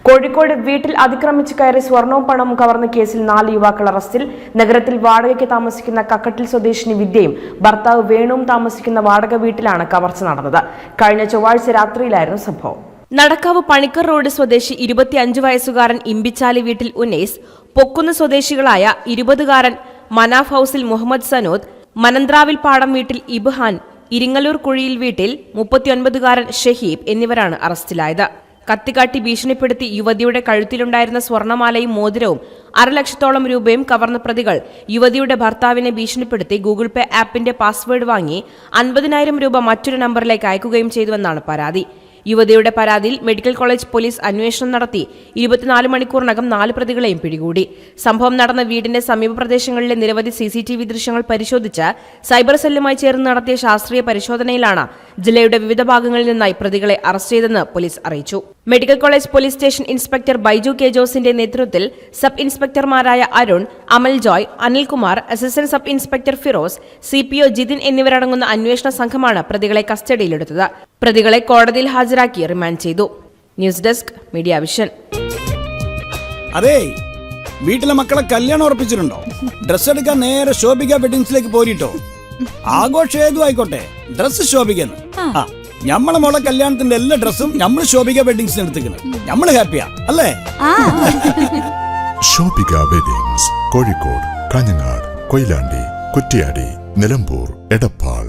കോഴിക്കോട് വീട്ടിൽ അതിക്രമിച്ച് കയറി സ്വർണവും പണവും കവർന്ന കേസിൽ 4 യുവാക്കൾ അറസ്റ്റിൽ. നഗരത്തിൽ വാടകയ്ക്ക് താമസിക്കുന്ന കക്കട്ടിൽ സ്വദേശിനി വിദ്യയും ഭർത്താവ് വേണുവും താമസിക്കുന്ന വാടക വീട്ടിലാണ് കവർച്ച നടന്നത്. കഴിഞ്ഞ ചൊവ്വാഴ്ച രാത്രിയിലായിരുന്നു സംഭവം. നടക്കാവ് പണിക്കർ റോഡ് സ്വദേശി 25 വയസ്സുകാരൻ ഇമ്പിച്ചാലി വീട്ടിൽ ഉനൈസ്, പൊക്കുന്ന് സ്വദേശികളായ 20-കാരൻ മനാഫ് ഹൌസിൽ മുഹമ്മദ് സനോദ്, മനന്ത്രാവിൽ പാടം വീട്ടിൽ ഇബ്ഹാൻ, ഇരിങ്ങലൂർ കുഴിയിൽ വീട്ടിൽ 39-കാരൻ ഷഹീബ് എന്നിവരാണ് അറസ്റ്റിലായത്. കത്തിക്കാട്ടി ഭീഷണിപ്പെടുത്തി യുവതിയുടെ കഴുത്തിലുണ്ടായിരുന്ന സ്വർണമാലയും മോതിരവും 1/2 ലക്ഷത്തോളം രൂപയും കവർന്ന പ്രതികൾ യുവതിയുടെ ഭർത്താവിനെ ഭീഷണിപ്പെടുത്തി ഗൂഗിൾ പേ ആപ്പിന്റെ പാസ്വേഡ് വാങ്ങി 50,000 രൂപ മറ്റൊരു നമ്പറിലേക്ക് അയക്കുകയും ചെയ്തുവെന്നാണ് പരാതി. യുവതിയുടെ പരാതിയിൽ മെഡിക്കൽ കോളേജ് പോലീസ് അന്വേഷണം നടത്തി 24 മണിക്കൂറിനകം 4 പ്രതികളെയും പിടികൂടി. സംഭവം നടന്ന വീടിന്റെ സമീപ പ്രദേശങ്ങളിലെ നിരവധി CCTV ദൃശ്യങ്ങൾ പരിശോധിച്ച് സൈബർ സെല്ലുമായി ചേർന്ന് നടത്തിയ ശാസ്ത്രീയ പരിശോധനയിലാണ് ജില്ലയുടെ വിവിധ ഭാഗങ്ങളിൽ നിന്നായി പ്രതികളെ അറസ്റ്റ് ചെയ്തെന്ന് പോലീസ് അറിയിച്ചു. Medical college police station inspector Baiju K ജോസിന്റെ നേതൃത്വത്തിൽ സബ് ഇൻസ്പെക്ടർമാരായ Arun, Amal Joy, Anilkumar, assistant sub inspector Firoz, CPO Jithin എന്നിവരടങ്ങുന്ന അന്വേഷണ സംഘമാണ് പ്രതികളെ കസ്റ്റഡിയിലെടുത്തത്. പ്രതികളെ കോടതിയിൽ ഹാജരാക്കി റിമാൻഡ് ചെയ്തു. News desk media vision. അതെ, വീട്ടിലെ മക്കളെ കല്യാണം ഉറപ്പിച്ചിട്ടുണ്ടോ? ഡ്രസ് എടുക്കാൻ നേരെ ശോഭിക വെഡിങ്സിലേക്ക് പോരിട്ടോ. ആഘോഷം ഏതും ആയിക്കോട്ടെ, ഡ്രസ് ശോഭിക്കുന്നു. നമ്മളെ മോളെ കല്യാണത്തിന്റെ എല്ലാ ഡ്രസ്സും നമ്മൾ ശോഭിക വെഡിങ്സിന് എടുത്തിരിക്കുന്നത്. നമ്മള് ഹാപ്പിയാ അല്ലേ? ശോഭിക വെഡിങ്സ്, കോഴിക്കോട്, കാഞ്ഞങ്ങാട്, കൊയിലാണ്ടി, കുറ്റ്യാടി, നിലമ്പൂർ, എടപ്പാൾ.